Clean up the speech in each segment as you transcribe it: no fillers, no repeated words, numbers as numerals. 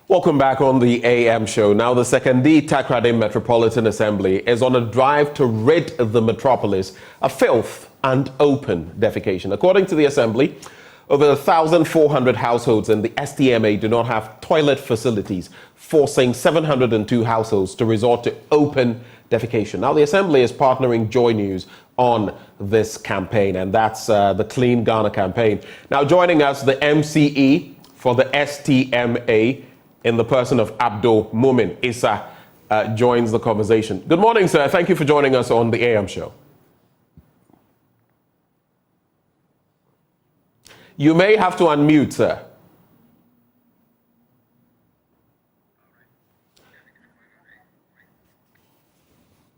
Welcome back on the AM show. Now, the Sekondi Takoradi Metropolitan Assembly is on a drive to rid the metropolis of filth and open defecation. According to the Assembly, over 1,400 households in the STMA do not have toilet facilities, forcing 702 households to resort to open defecation. Now, the Assembly is partnering Joy News on this campaign, and that's the Clean Ghana campaign. Now, joining us, the MCE for the STMA, in the person of Abdul Mumin Issa, joins the conversation. Good morning, sir. Thank you for joining us on the AM show. You may have to unmute, sir.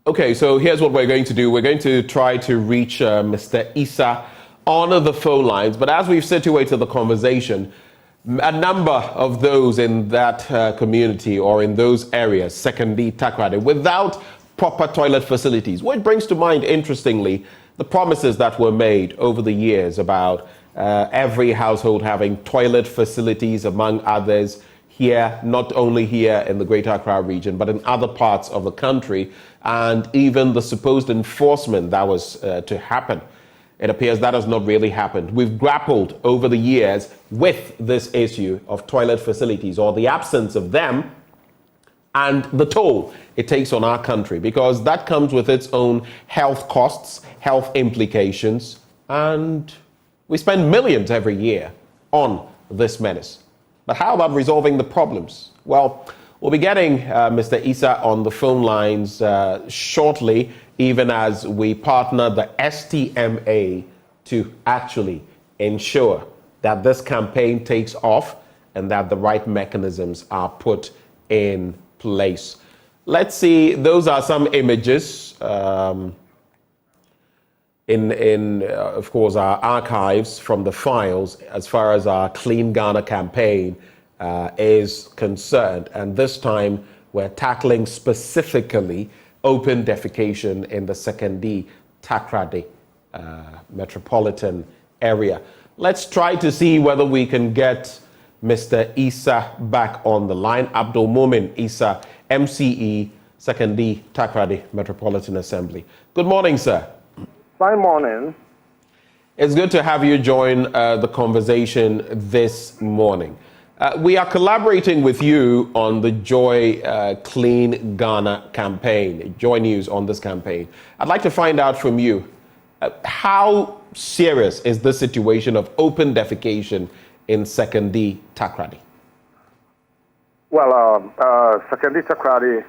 Okay, so here's what we're going to do. We're going to try to reach Mr. Issa on the phone lines, but as we've situated the conversation, a number of those in that community or in those areas, Sekondi Takoradi, without proper toilet facilities, which brings to mind, interestingly, the promises that were made over the years about every household having toilet facilities, among others, here, not only here in the Greater Accra region, but in other parts of the country, and even the supposed enforcement that was to happen. It appears that has not really happened. We've grappled over the years with this issue of toilet facilities, or the absence of them, and the toll it takes on our country, because that comes with its own health costs, health implications, and we spend millions every year on this menace. But how about resolving the problems? Well, we'll be getting Mr. Issa on the phone lines shortly, even as we partner the STMA to actually ensure that this campaign takes off and that the right mechanisms are put in place. Let's see, those are some images in of course, our archives from the files as far as our Clean Ghana campaign is concerned. And this time we're tackling specifically open defecation in the Sekondi Takoradi metropolitan area. Let's try to see whether we can get Mr. Issa back on the line. Abdul Mumin Issa, MCE, Sekondi Takoradi Metropolitan Assembly. Good morning, sir. Fine morning. It's good to have you join the conversation this morning. We are collaborating with you on the Joy Clean Ghana campaign, Joy News on this campaign. I'd like to find out from you, how serious is the situation of open defecation in Sekondi Takoradi? Well, Sekondi Takoradi,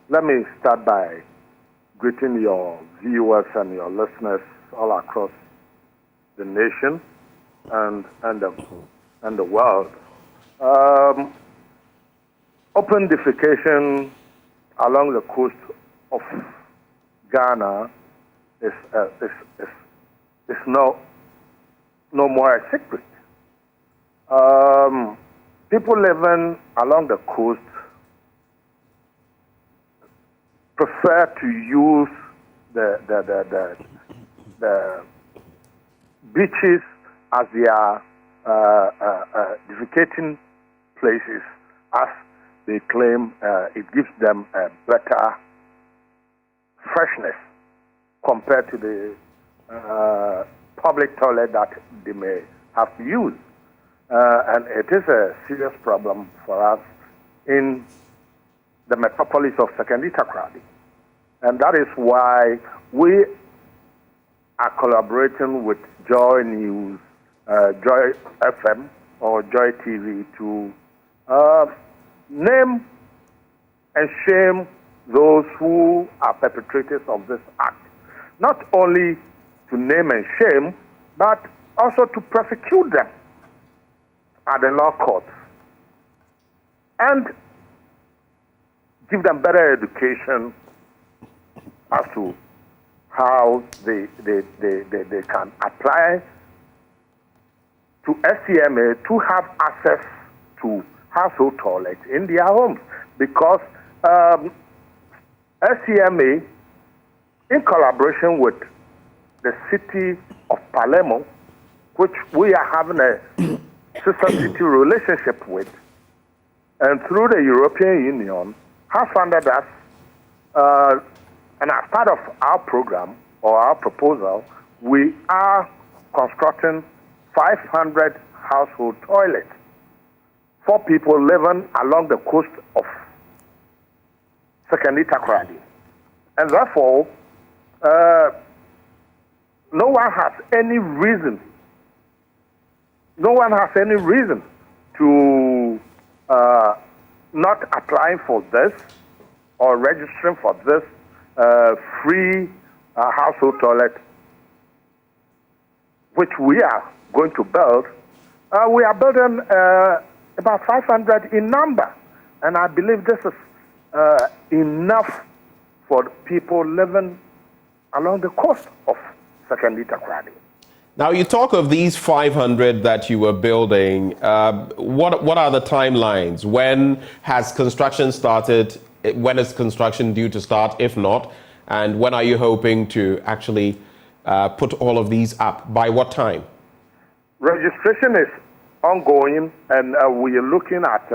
let me start by greeting your viewers and your listeners all across the nation and the world. Open defecation along the coast of Ghana is no more a secret. People living along the coast prefer to use the beaches as their defecating places, as they claim it gives them a better freshness compared to the public toilet that they may have to use. And it is a serious problem for us in the metropolis of Sekondi Takoradi. And that is why we are collaborating with Joy News, Joy FM or Joy TV to name and shame those who are perpetrators of this act. Not only to name and shame, but also to prosecute them at the law courts and give them better education as to how they can apply to STMA to have access to household toilets in their homes, because STMA, in collaboration with the city of Palermo, which we are having a sister city relationship with, and through the European Union, has funded us, and as part of our program or our proposal, we are constructing 500 household toilets for people living along the coast of Sekondi Takoradi. And therefore, no one has any reason to not applying for this or registering for this free household toilet, which we are going to build. We are building about 500 in number, and I believe this is enough for people living along the coast of Sekondi Takoradi. Now, you talk of these 500 that you were building. What are the timelines? When has construction started? When is construction due to start, if not? And when are you hoping to actually put all of these up? By what time? Registration is ongoing, and we are looking at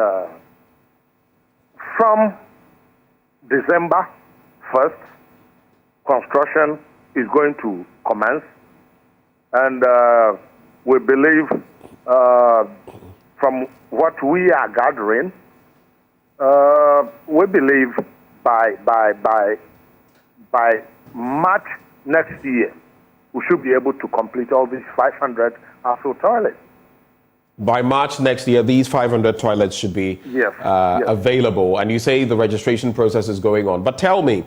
from December 1st, construction is going to commence. And we believe, from what we are gathering, we believe by March next year, we should be able to complete all these 500 household toilets. By March next year, these 500 toilets should be yes. Available. And you say the registration process is going on. But tell me,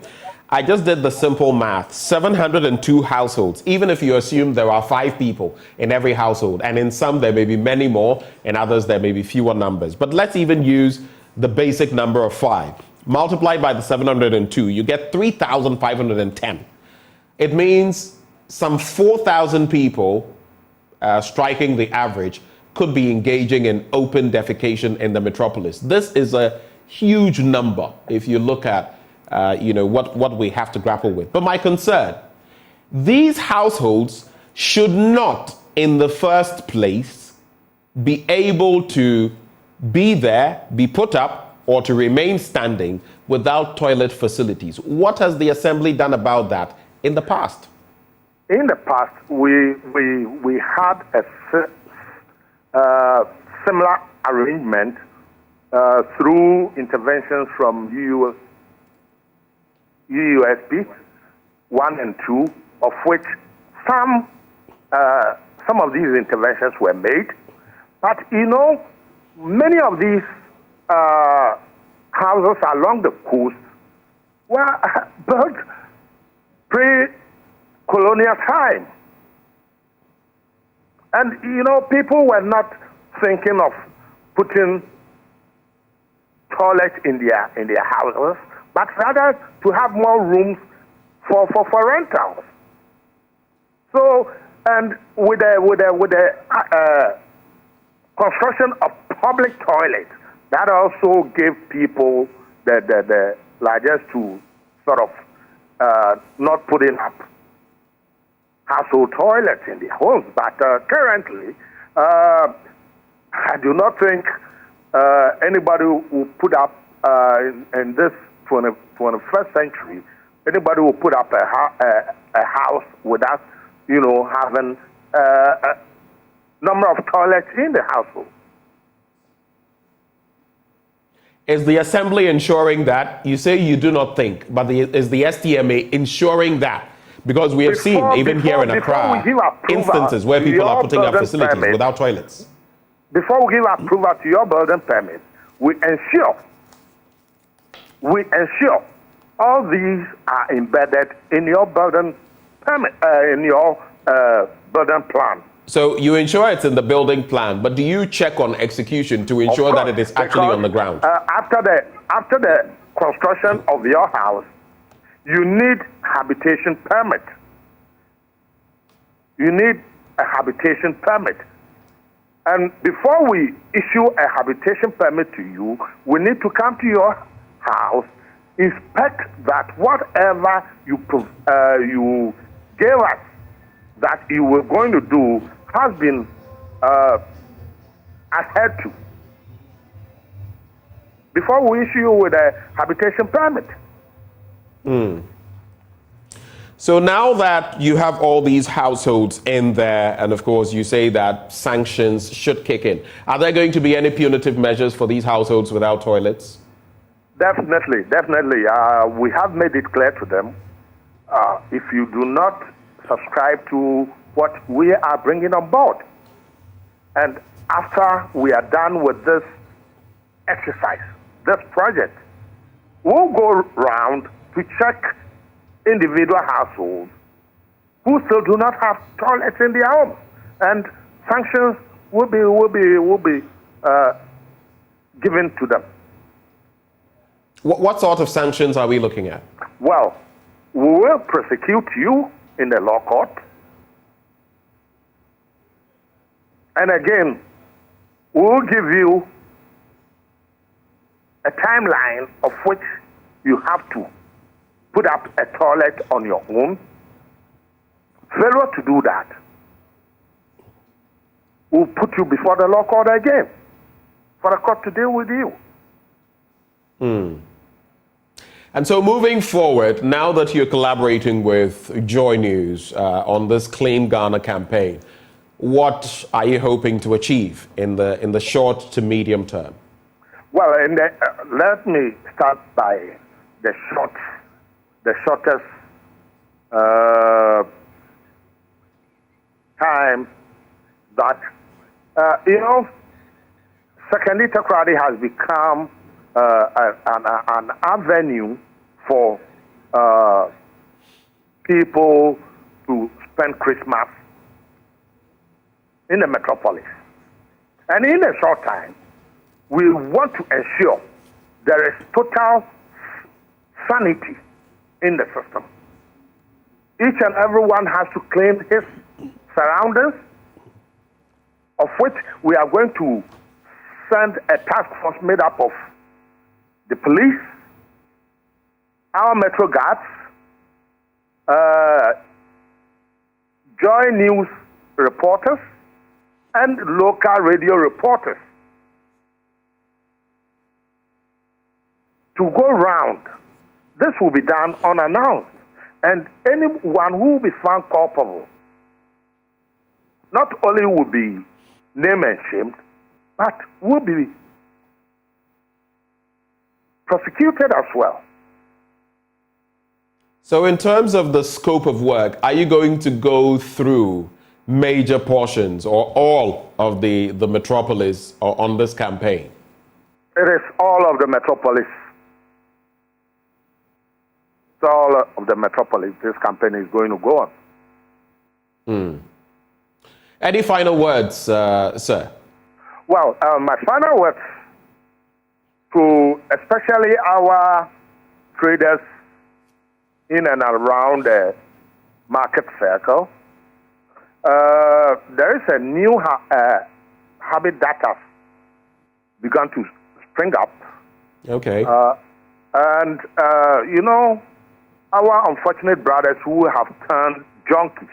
I just did the simple math. 702 households, even if you assume there are 5 people in every household, and in some there may be many more, in others there may be fewer numbers. But let's even use the basic number of 5. Multiplied by the 702, you get 3,510. It means some 4,000 people, striking the average, could be engaging in open defecation in the metropolis. This is a huge number if you look at what we have to grapple with. But my concern, these households should not, in the first place, be able to be there, be put up, or to remain standing without toilet facilities. What has the Assembly done about that in the past? In the past, we had a similar arrangement through interventions from UUSP 1 and 2, of which some of these interventions were made. But many of these houses along the coast were built pre-colonial time. And, people were not thinking of putting toilets in their houses, but rather to have more rooms for rentals. So, and with the construction of public toilets, that also gave people the largest to sort of not putting up household toilets in their homes. But currently, I do not think anybody will put up in this 21st century, anybody will put up a house without, having a number of toilets in the household. Is the Assembly ensuring that? You say you do not think, but is the STMA ensuring that? Because we have seen, even here in Accra, instances where people are putting up facilities without toilets. Before we give approval to your building permit, we ensure all these are embedded in your building permit, in your building plan. So you ensure it's in the building plan, but do you check on execution to ensure that it is actually on the ground? After the construction of your house, you need habitation permit. You need a habitation permit. And before we issue a habitation permit to you, we need to come to your house, inspect that whatever you gave us that you were going to do has been adhered to before we issue you with a habitation permit. So now that you have all these households in there, and of course you say that sanctions should kick in, are there going to be any punitive measures for these households without toilets? Definitely. We have made it clear to them, if you do not subscribe to what we are bringing on board, and after we are done with this exercise, this project, we'll go round to check individual households who still do not have toilets in their homes, and sanctions will be given to them. What sort of sanctions are we looking at? Well, we will prosecute you in the law court, and again, we will give you a timeline of which you have to put up a toilet on your own. Failure to do that will put you before the law court again for the court to deal with you. And so moving forward, now that you're collaborating with Joy News on this Clean Ghana campaign, what are you hoping to achieve in the short to medium term? Well, let me start by the shortest time that, Sekondi Takoradi has become an avenue for people to spend Christmas in the metropolis. And in a short time, we want to ensure there is total sanity in the system. Each and everyone has to claim his surroundings, of which we are going to send a task force made up of the police, our metro guards, Joy News reporters, and local radio reporters to go round. This will be done unannounced, and anyone who will be found culpable not only will be named and shamed, but will be prosecuted as well. So in terms of the scope of work, are you going to go through major portions or all of the metropolis on this campaign? It is all of the metropolis. It's all of the metropolis this campaign is going to go on. Any final words, sir? Well, my final words to especially our traders in and around the market circle. There is a new habit that has begun to spring up. Okay. And, our unfortunate brothers who have turned junkies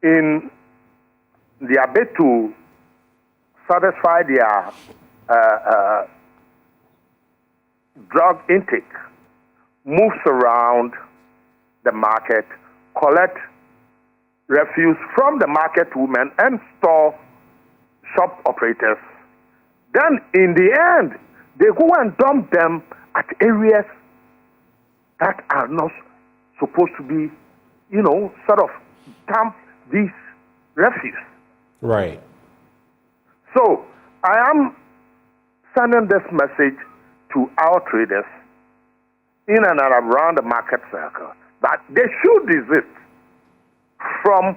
in their bid to satisfy their drug intake, moves around the market, collect refuse from the market women and store shop operators. Then in the end, they go and dump them at areas that are not supposed to be, sort of dump these refuse. Right. So I am sending this message to our traders in and around the market circle that they should desist from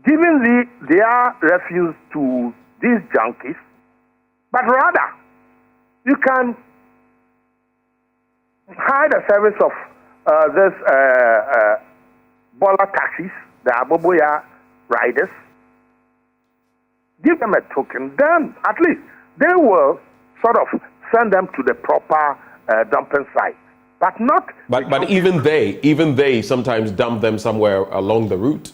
giving their refuse to these junkies, but rather you can hire the service of this Bola taxis, the Aboboya riders, give them a token, then at least they will sort of send them to the proper dumping site. But not. But even they sometimes dump them somewhere along the route.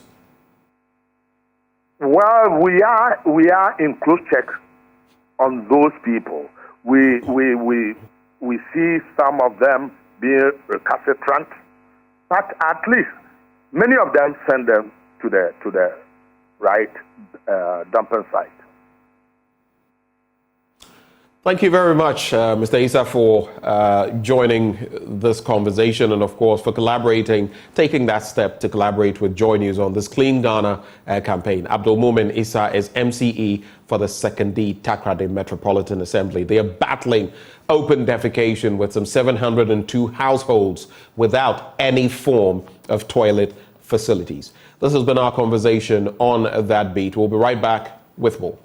Well, we are in close check on those people. We see some of them being recalcitrant, but at least many of them send them to the right dumping site. Thank you very much, Mr. Issa, for joining this conversation and, of course, for collaborating, taking that step to collaborate with Joy News on this Clean Ghana campaign. Abdul Mumin Issa is MCE for the Sekondi Takoradi Metropolitan Assembly. They are battling open defecation with some 702 households without any form of toilet facilities. This has been our conversation on That Beat. We'll be right back with more.